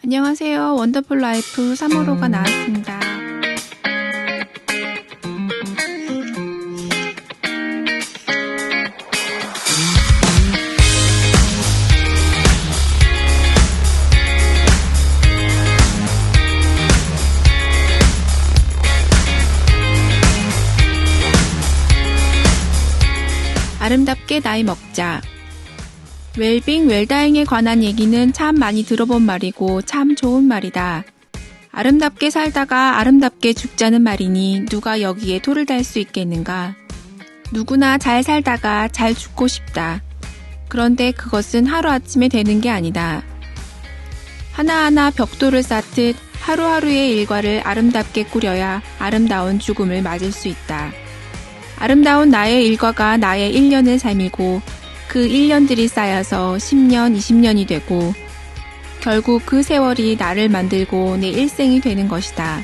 안녕하세요. 원더풀 라이프 3월호가 나왔습니다. 아름답게 나이 먹자. 웰빙, 웰다잉에 관한 얘기는 참 많이 들어본 말이고 참 좋은 말이다. 아름답게 살다가 아름답게 죽자는 말이니 누가 여기에 토를 달 수 있겠는가. 누구나 잘 살다가 잘 죽고 싶다. 그런데 그것은 하루아침에 되는 게 아니다. 하나하나 벽돌을 쌓듯 하루하루의 일과를 아름답게 꾸려야 아름다운 죽음을 맞을 수 있다. 아름다운 나의 일과가 나의 1년의 삶이고 그 1년들이 쌓여서 10년, 20년이 되고 결국 그 세월이 나를 만들고 내 일생이 되는 것이다.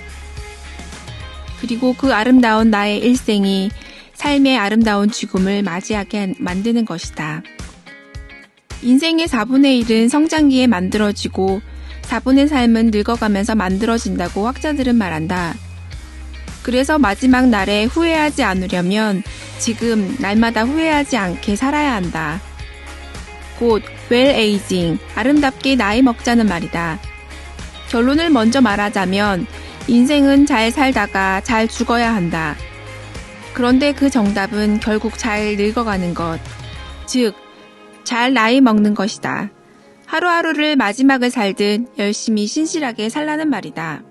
그리고 그 아름다운 나의 일생이 삶의 아름다운 죽음을 맞이하게 만드는 것이다. 인생의 4분의 1은 성장기에 만들어지고 4분의 삶은 늙어가면서 만들어진다고 학자들은 말한다. 그래서 마지막 날에 후회하지 않으려면 지금 날마다 후회하지 않게 살아야 한다. 곧 well aging, 아름답게 나이 먹자는 말이다. 결론을 먼저 말하자면 인생은 잘 살다가 잘 죽어야 한다. 그런데 그 정답은 결국 잘 늙어가는 것, 즉 잘 나이 먹는 것이다. 하루하루를 마지막을 살듯 열심히 신실하게 살라는 말이다.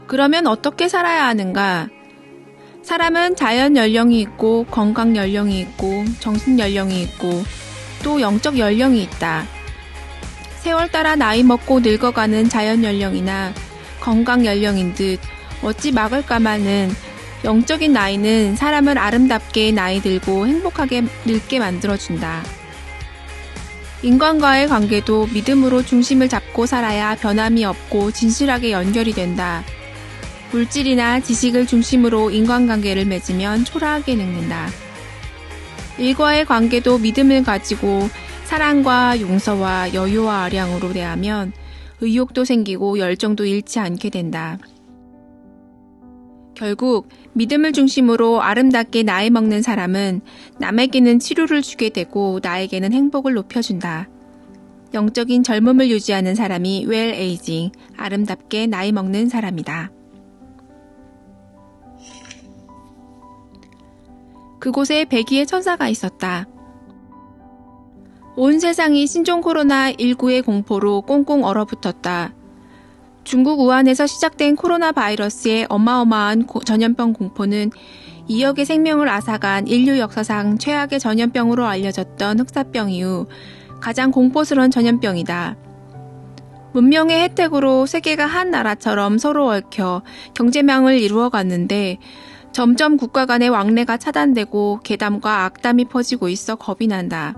그러면 어떻게 살아야 하는가? 사람은 자연 연령이 있고 건강 연령이 있고 정신 연령이 있고 또 영적 연령이 있다. 세월 따라 나이 먹고 늙어가는 자연 연령이나 건강 연령인 듯 어찌 막을까마는 영적인 나이는 사람을 아름답게 나이 들고 행복하게 늙게 만들어준다. 인간과의 관계도 믿음으로 중심을 잡고 살아야 변함이 없고 진실하게 연결이 된다. 물질이나 지식을 중심으로 인간관계를 맺으면 초라하게 늙는다. 일과의 관계도 믿음을 가지고 사랑과 용서와 여유와 아량으로 대하면 의욕도 생기고 열정도 잃지 않게 된다. 결국 믿음을 중심으로 아름답게 나이 먹는 사람은 남에게는 치료를 주게 되고 나에게는 행복을 높여준다. 영적인 젊음을 유지하는 사람이 well aging, 아름답게 나이 먹는 사람이다. 그곳에 백의의 천사가 있었다. 온 세상이 신종 코로나19의 공포로 꽁꽁 얼어붙었다. 중국 우한에서 시작된 코로나 바이러스의 어마어마한 전염병 공포는 2억의 생명을 앗아간 인류 역사상 최악의 전염병으로 알려졌던 흑사병 이후 가장 공포스러운 전염병이다. 문명의 혜택으로 세계가 한 나라처럼 서로 얽혀 경제망을 이루어갔는데 점점 국가 간의 왕래가 차단되고 괴담과 악담이 퍼지고 있어 겁이 난다.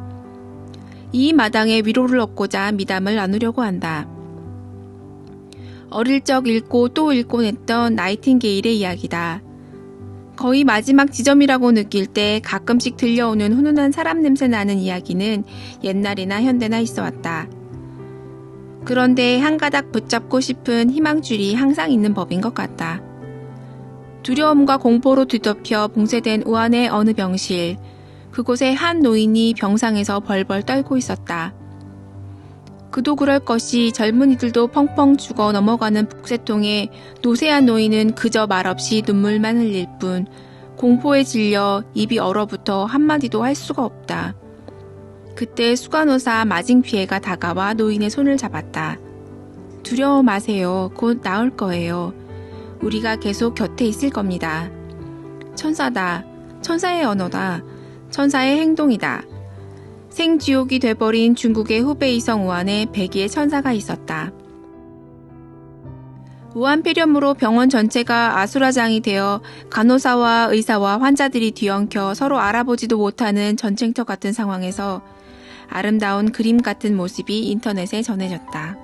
이 마당에 위로를 얻고자 미담을 나누려고 한다. 어릴 적 읽고 또 읽곤 했던 나이팅게일의 이야기다. 거의 마지막 지점이라고 느낄 때 가끔씩 들려오는 훈훈한 사람 냄새 나는 이야기는 옛날이나 현대나 있어왔다. 그런데 한 가닥 붙잡고 싶은 희망줄이 항상 있는 법인 것 같다. 두려움과 공포로 뒤덮여 봉쇄된 우한의 어느 병실, 그곳에 한 노인이 병상에서 벌벌 떨고 있었다. 그도 그럴 것이 젊은이들도 펑펑 죽어 넘어가는 북새통에 노쇠한 노인은 그저 말없이 눈물만 흘릴 뿐 공포에 질려 입이 얼어붙어 한마디도 할 수가 없다. 그때 수간호사 마징피에가 다가와 노인의 손을 잡았다. 두려워 마세요. 곧 나을 거예요. 우리가 계속 곁에 있을 겁니다. 천사다. 천사의 언어다. 천사의 행동이다. 생지옥이 돼버린 중국의 후베이 성 우한에 백의의 천사가 있었다. 우한 폐렴으로 병원 전체가 아수라장이 되어 간호사와 의사와 환자들이 뒤엉켜 서로 알아보지도 못하는 전쟁터 같은 상황에서 아름다운 그림 같은 모습이 인터넷에 전해졌다.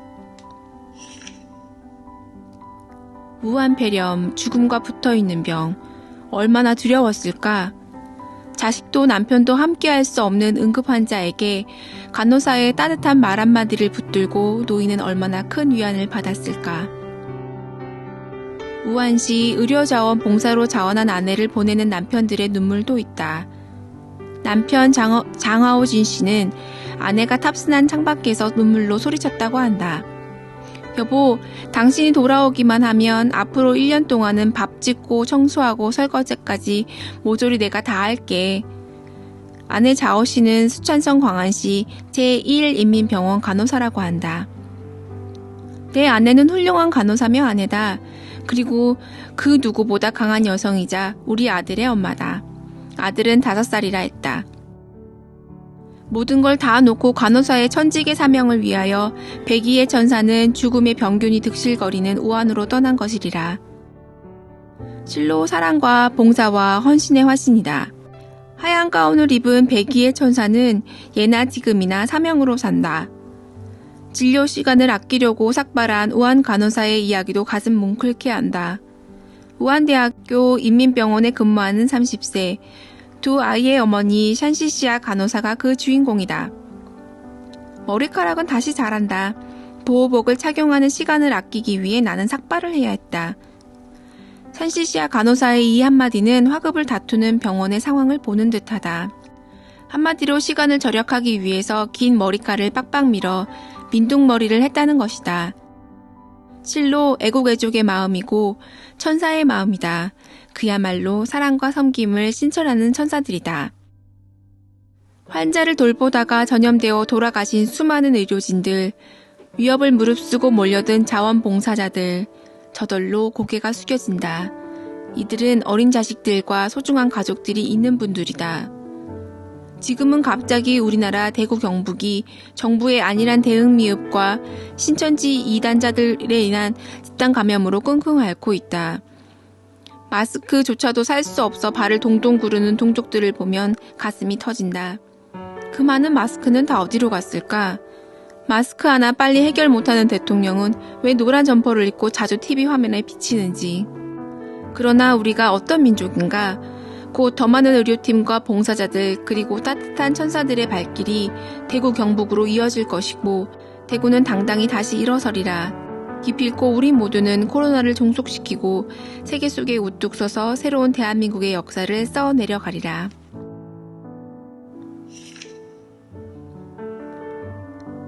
우한 폐렴, 죽음과 붙어있는 병, 얼마나 두려웠을까? 자식도 남편도 함께할 수 없는 응급환자에게 간호사의 따뜻한 말 한마디를 붙들고 노인은 얼마나 큰 위안을 받았을까. 우한시 의료자원 봉사로 자원한 아내를 보내는 남편들의 눈물도 있다. 남편 장하오진 씨는 아내가 탑승한 창밖에서 눈물로 소리쳤다고 한다. 여보, 당신이 돌아오기만 하면 앞으로 1년 동안은 밥 짓고 청소하고 설거지까지 모조리 내가 다 할게. 아내 자오 씨는 수천성 광안시 제1인민병원 간호사라고 한다. 내 아내는 훌륭한 간호사며 아내다. 그리고 그 누구보다 강한 여성이자 우리 아들의 엄마다. 아들은 5살이라 했다. 모든 걸 다 놓고 간호사의 천직의 사명을 위하여 백의의 천사는 죽음의 병균이 득실거리는 우한으로 떠난 것이리라. 실로 사랑과 봉사와 헌신의 화신이다. 하얀 가운을 입은 백의의 천사는 예나 지금이나 사명으로 산다. 진료 시간을 아끼려고 삭발한 우한 간호사의 이야기도 가슴 뭉클게 한다. 우한대학교 인민병원에 근무하는 30세, 두 아이의 어머니 샨시시아 간호사가 그 주인공이다. 머리카락은 다시 자란다. 보호복을 착용하는 시간을 아끼기 위해 나는 삭발을 해야 했다. 샨시시아 간호사의 이 한마디는 화급을 다투는 병원의 상황을 보는 듯하다. 한마디로 시간을 절약하기 위해서 긴 머리카락을 빡빡 밀어 민둥머리를 했다는 것이다. 실로 애국애족의 마음이고 천사의 마음이다. 그야말로 사랑과 섬김을 신천하는 천사들이다. 환자를 돌보다가 전염되어 돌아가신 수많은 의료진들, 위협을 무릅쓰고 몰려든 자원봉사자들, 저절로 고개가 숙여진다. 이들은 어린 자식들과 소중한 가족들이 있는 분들이다. 지금은 갑자기 우리나라 대구 경북이 정부의 안일한 대응 미흡과 신천지 이단자들에 인한 집단 감염으로 끙끙 앓고 있다. 마스크조차도 살 수 없어 발을 동동 구르는 동족들을 보면 가슴이 터진다. 그 많은 마스크는 다 어디로 갔을까? 마스크 하나 빨리 해결 못하는 대통령은 왜 노란 점퍼를 입고 자주 TV 화면에 비치는지. 그러나 우리가 어떤 민족인가? 곧 더 많은 의료팀과 봉사자들 그리고 따뜻한 천사들의 발길이 대구 경북으로 이어질 것이고 대구는 당당히 다시 일어서리라. 기필코 우리 모두는 코로나를 종속시키고 세계 속에 우뚝 서서 새로운 대한민국의 역사를 써내려가리라.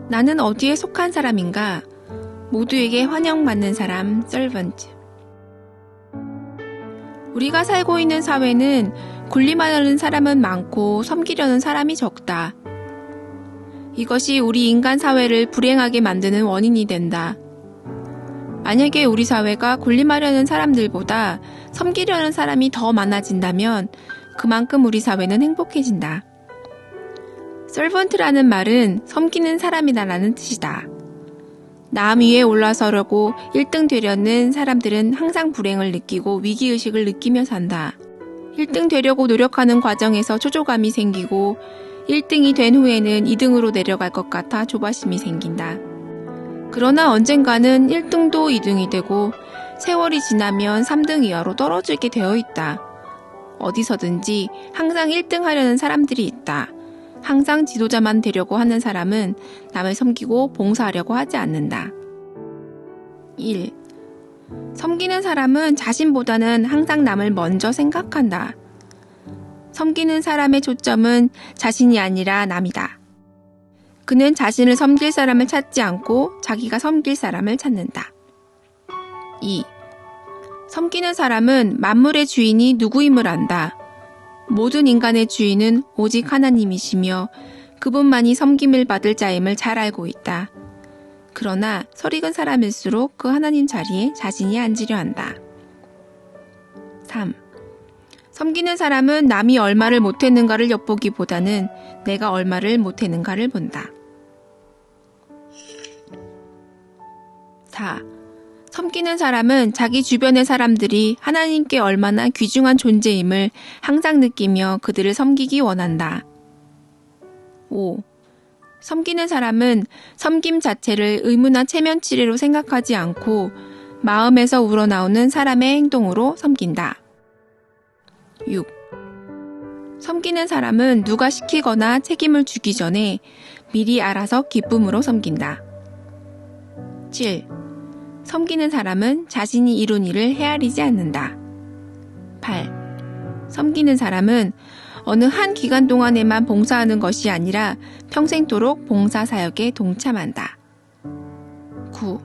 나는 어디에 속한 사람인가? 모두에게 환영받는 사람, servant. 우리가 살고 있는 사회는 군림하려는 사람은 많고 섬기려는 사람이 적다. 이것이 우리 인간 사회를 불행하게 만드는 원인이 된다. 만약에 우리 사회가 군림하려는 사람들보다 섬기려는 사람이 더 많아진다면 그만큼 우리 사회는 행복해진다. servant라는 말은 섬기는 사람이다라는 뜻이다. 남 위에 올라서려고 1등 되려는 사람들은 항상 불행을 느끼고 위기의식을 느끼며 산다. 1등 되려고 노력하는 과정에서 초조감이 생기고 1등이 된 후에는 2등으로 내려갈 것 같아 조바심이 생긴다. 그러나 언젠가는 1등도 2등이 되고 세월이 지나면 3등 이하로 떨어지게 되어 있다. 어디서든지 항상 1등 하려는 사람들이 있다. 항상 지도자만 되려고 하는 사람은 남을 섬기고 봉사하려고 하지 않는다. 1. 섬기는 사람은 자신보다는 항상 남을 먼저 생각한다. 섬기는 사람의 초점은 자신이 아니라 남이다. 그는 자신을 섬길 사람을 찾지 않고 자기가 섬길 사람을 찾는다. 2. 섬기는 사람은 만물의 주인이 누구임을 안다. 모든 인간의 주인은 오직 하나님이시며 그분만이 섬김을 받을 자임을 잘 알고 있다. 그러나 설익은 사람일수록 그 하나님 자리에 자신이 앉으려 한다. 3. 섬기는 사람은 남이 얼마를 못했는가를 엿보기보다는 내가 얼마를 못했는가를 본다. 4. 섬기는 사람은 자기 주변의 사람들이 하나님께 얼마나 귀중한 존재임을 항상 느끼며 그들을 섬기기 원한다. 5. 섬기는 사람은 섬김 자체를 의무나 체면치레로 생각하지 않고 마음에서 우러나오는 사람의 행동으로 섬긴다. 6. 섬기는 사람은 누가 시키거나 책임을 주기 전에 미리 알아서 기쁨으로 섬긴다. 7. 섬기는 사람은 자신이 이룬 일을 헤아리지 않는다. 8. 섬기는 사람은 어느 한 기간 동안에만 봉사하는 것이 아니라 평생토록 봉사 사역에 동참한다. 9.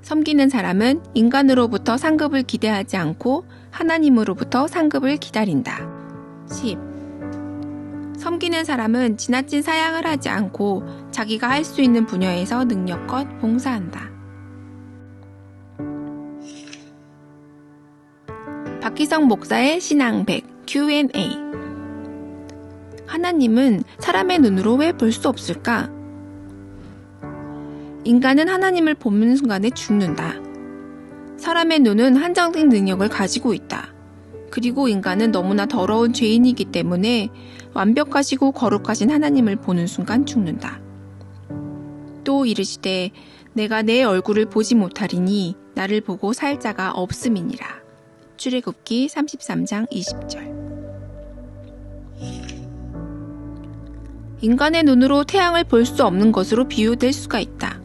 섬기는 사람은 인간으로부터 상급을 기대하지 않고 하나님으로부터 상급을 기다린다. 10. 섬기는 사람은 지나친 사양을 하지 않고 자기가 할 수 있는 분야에서 능력껏 봉사한다. 박희성 목사의 신앙백 Q&A. 하나님은 사람의 눈으로 왜 볼 수 없을까? 인간은 하나님을 보는 순간에 죽는다. 사람의 눈은 한정된 능력을 가지고 있다. 그리고 인간은 너무나 더러운 죄인이기 때문에 완벽하시고 거룩하신 하나님을 보는 순간 죽는다. 또 이르시되 내가 내 얼굴을 보지 못하리니 나를 보고 살 자가 없음이니라. 출애굽기 33장 20절. 인간의 눈으로 태양을 볼 수 없는 것으로 비유될 수가 있다.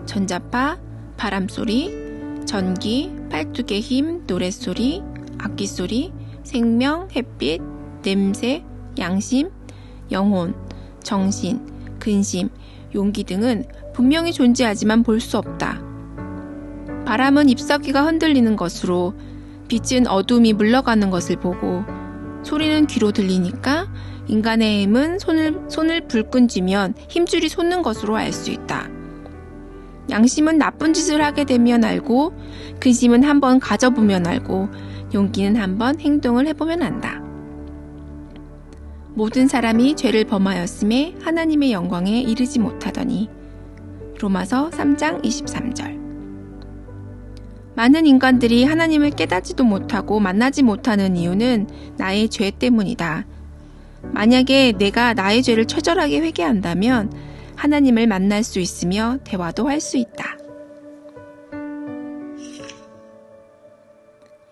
전자파, 바람소리, 전기, 팔뚝의 힘, 노랫소리, 악기소리, 생명, 햇빛, 냄새, 양심, 영혼, 정신, 근심, 용기 등은 분명히 존재하지만 볼 수 없다. 바람은 잎사귀가 흔들리는 것으로, 빛은 어둠이 물러가는 것을 보고, 소리는 귀로 들리니까 인간의 힘은 손을 불끈 쥐면 힘줄이 솟는 것으로 알 수 있다. 양심은 나쁜 짓을 하게 되면 알고, 근심은 한번 가져보면 알고, 용기는 한번 행동을 해보면 안다. 모든 사람이 죄를 범하였음에 하나님의 영광에 이르지 못하더니. 로마서 3장 23절. 많은 인간들이 하나님을 깨닫지도 못하고 만나지 못하는 이유는 나의 죄 때문이다. 만약에 내가 나의 죄를 처절하게 회개한다면 하나님을 만날 수 있으며 대화도 할 수 있다.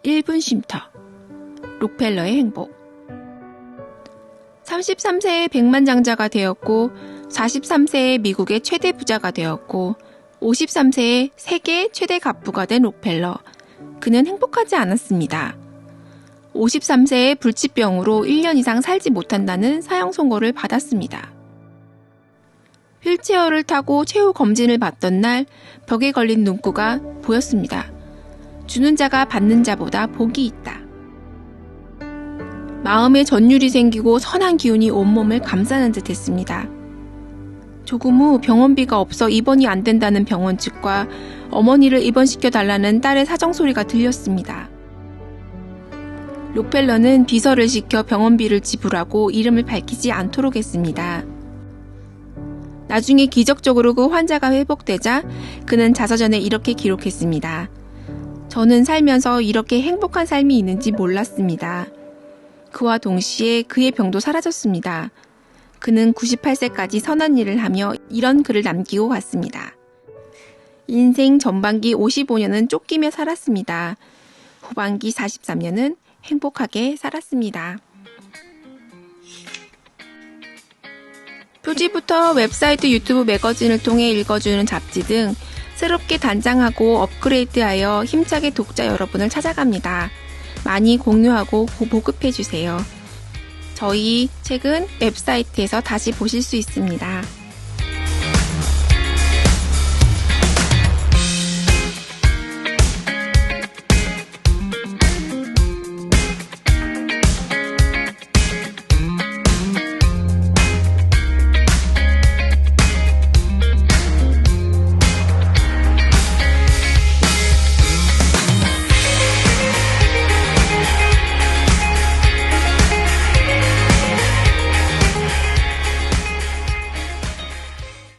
1분 쉼터. 록펠러의 행복. 33세에 백만장자가 되었고 43세에 미국의 최대 부자가 되었고 53세에 세계 최대 갑부가 된 록펠러. 그는 행복하지 않았습니다. 53세에 불치병으로 1년 이상 살지 못한다는 사형 선고를 받았습니다. 휠체어를 타고 최후 검진을 받던 날 벽에 걸린 문구가 보였습니다. 주는 자가 받는 자보다 복이 있다. 마음에 전율이 생기고 선한 기운이 온몸을 감싸는 듯 했습니다. 조금 후 병원비가 없어 입원이 안 된다는 병원 측과 어머니를 입원시켜달라는 딸의 사정소리가 들렸습니다. 록펠러는 비서를 시켜 병원비를 지불하고 이름을 밝히지 않도록 했습니다. 나중에 기적적으로 그 환자가 회복되자 그는 자서전에 이렇게 기록했습니다. 저는 살면서 이렇게 행복한 삶이 있는지 몰랐습니다. 그와 동시에 그의 병도 사라졌습니다. 그는 98세까지 선한 일을 하며 이런 글을 남기고 갔습니다. 인생 전반기 55년은 쫓기며 살았습니다. 후반기 43년은 행복하게 살았습니다. 표지부터 웹사이트, 유튜브, 매거진을 통해 읽어주는 잡지 등 새롭게 단장하고 업그레이드하여 힘차게 독자 여러분을 찾아갑니다. 많이 공유하고 보급해주세요. 저희 책은 웹사이트에서 다시 보실 수 있습니다.